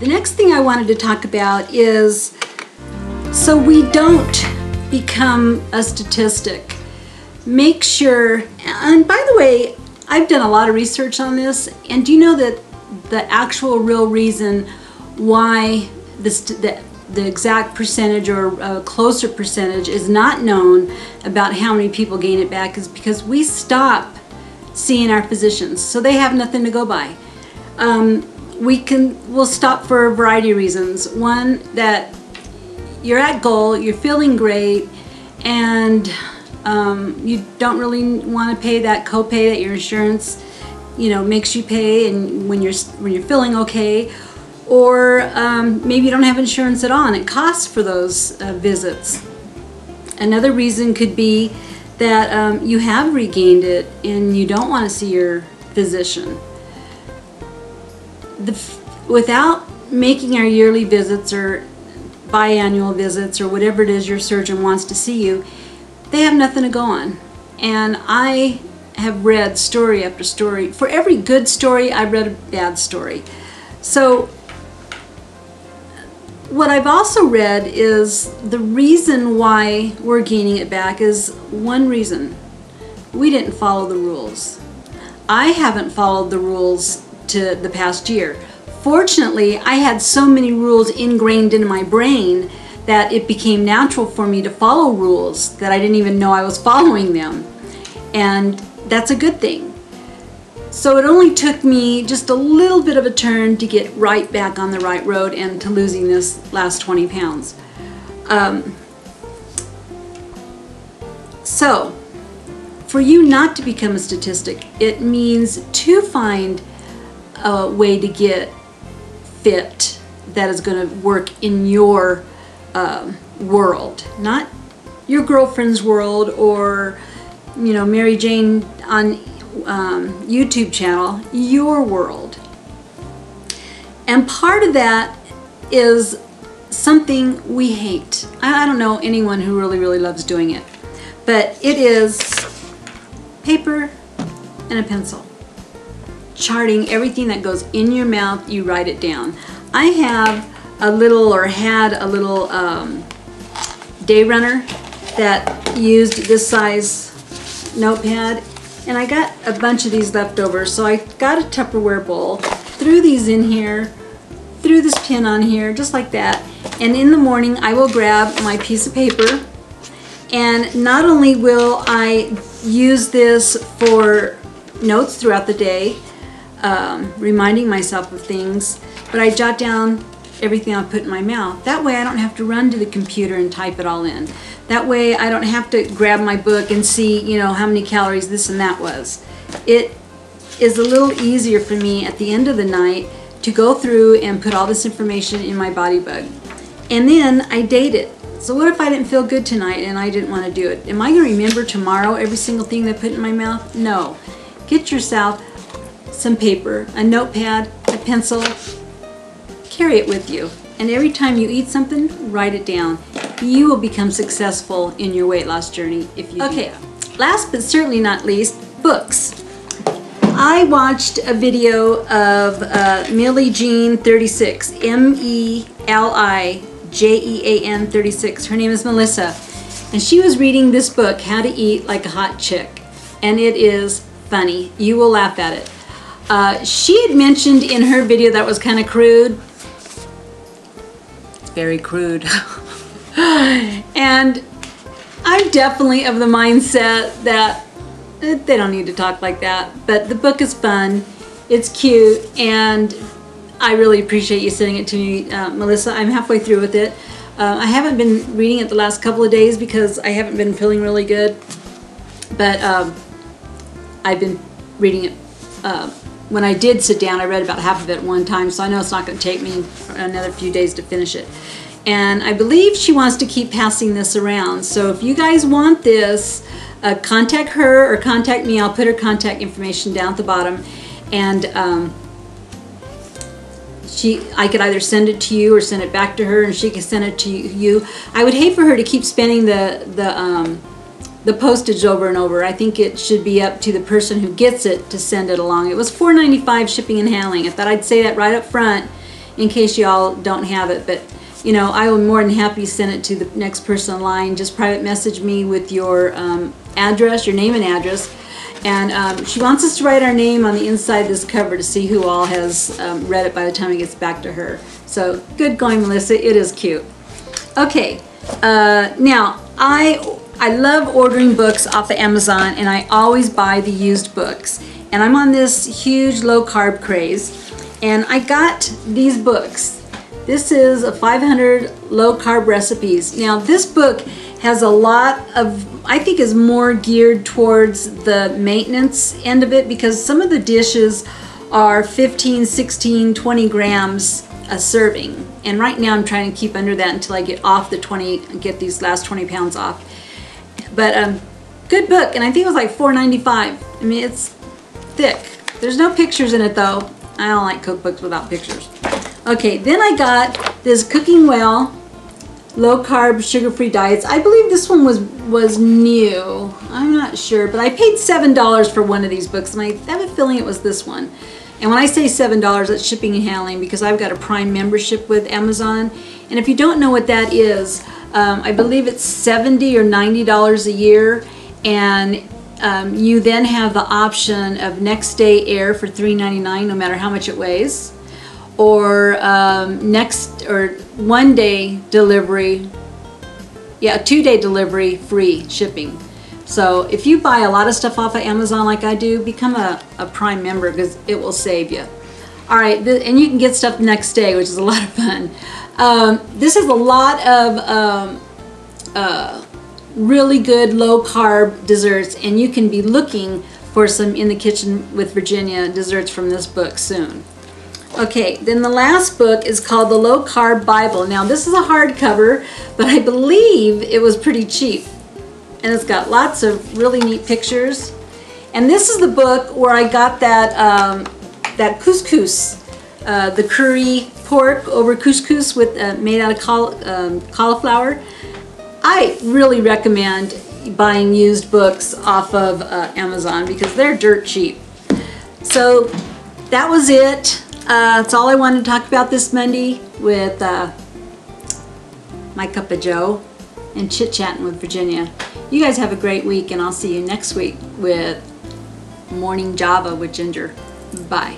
next thing I wanted to talk about is, so we don't become a statistic, make sure, and by the way, I've done a lot of research on this, and do you know that the actual real reason why the exact percentage or a closer percentage is not known about how many people gain it back is because we stop seeing our physicians, so they have nothing to go by. We'll stop for a variety of reasons. One, that you're at goal, you're feeling great, and you don't really want to pay that copay that your insurance, makes you pay, and when you're feeling okay, or maybe you don't have insurance at all and it costs for those visits. Another reason could be that you have regained it and you don't want to see your physician. Without making our yearly visits or biannual visits or whatever it is your surgeon wants to see you, they have nothing to go on. And I have read story after story. For every good story, I've read a bad story. So what I've also read is the reason why we're gaining it back is one reason. We didn't follow the rules. I haven't followed the rules to the past year. Fortunately, I had so many rules ingrained in my brain that it became natural for me to follow rules that I didn't even know I was following them. And that's a good thing. So it only took me just a little bit of a turn to get right back on the right road and to losing this last 20 pounds. So for you not to become a statistic, it means to find a way to get fit that is going to work in your world, not your girlfriend's world or Mary Jane on YouTube channel, your world. And part of that is something we hate. I don't know anyone who really loves doing it, but it is paper and a pencil. Charting everything that goes in your mouth, you write it down. I have a little, or had a little day runner that used this size notepad, and I got a bunch of these left over, so I got a Tupperware bowl, threw these in here, threw this pin on here, just like that, and in the morning I will grab my piece of paper, and not only will I use this for notes throughout the day, reminding myself of things, but I jot down everything I'll put in my mouth. That way I don't have to run to the computer and type it all in. That way I don't have to grab my book and see, how many calories this and that was. It is a little easier for me at the end of the night to go through and put all this information in my body bug. And then I date it. So what if I didn't feel good tonight and I didn't want to do it? Am I going to remember tomorrow every single thing that I put in my mouth? No. Get yourself some paper, a notepad, a pencil, carry it with you. And every time you eat something, write it down. You will become successful in your weight loss journey if you do that. Last but certainly not least, books. I watched a video of Millie Jean 36, M-E-L-I-J-E-A-N 36. Her name is Melissa. And she was reading this book, How to Eat Like a Hot Chick. And it is funny. You will laugh at it. She had mentioned in her video that was kind of crude. Very crude. And I'm definitely of the mindset that they don't need to talk like that. But the book is fun, it's cute, and I really appreciate you sending it to me, Melissa. I'm halfway through with it. I haven't been reading it the last couple of days because I haven't been feeling really good. But I've been reading it. When I did sit down, I read about half of it one time, so I know it's not going to take me another few days to finish it. And I believe she wants to keep passing this around. So if you guys want this, contact her or contact me. I'll put her contact information down at the bottom. And I could either send it to you or send it back to her, and she can send it to you. I would hate for her to keep spending the postage over and over. I think it should be up to the person who gets it to send it along. It was $4.95 shipping and handling. I thought I'd say that right up front in case y'all don't have it. But you know, I would more than happy send it to the next person in line. Just private message me with your address, your name and address. And she wants us to write our name on the inside of this cover to see who all has read it by the time it gets back to her. So good going, Melissa. It is cute. Okay, now I love ordering books off of Amazon, and I always buy the used books. And I'm on this huge low carb craze, and I got these books. This is a 500 low carb recipes. Now this book has a lot of, I think, is more geared towards the maintenance end of it, because some of the dishes are 15, 16, 20 grams a serving. And right now I'm trying to keep under that until I get off the 20, get these last 20 pounds off. But good book, and I think it was like $4.95. I mean, it's thick. There's no pictures in it though. I don't like cookbooks without pictures. Okay, then I got this Cooking Well low carb sugar-free diets. I believe this one was new. I'm not sure, but I paid $7 for one of these books, and I have a feeling it was this one. And when I say $7, that's shipping and handling, because I've got a Prime membership with Amazon. And if you don't know what that is, I believe it's $70 or $90 a year, and you then have the option of next day air for $3.99, no matter how much it weighs, or one day delivery, yeah, 2-day delivery, free shipping. So if you buy a lot of stuff off of Amazon like I do, become a Prime member, because it will save you. All right, and you can get stuff the next day, which is a lot of fun. This is a lot of really good low carb desserts, and you can be looking for some In the Kitchen with Virginia desserts from this book soon. Okay, then the last book is called The Low Carb Bible. Now this is a hardcover, but I believe it was pretty cheap. And it's got lots of really neat pictures. And this is the book where I got that that couscous, the curry pork over couscous with made out of cauliflower. I really recommend buying used books off of Amazon, because they're dirt cheap. So that was it. That's all I wanted to talk about this Monday with my cup of joe and chit-chatting with Virginia. You guys have a great week, and I'll see you next week with Morning Java with Ginger. Bye.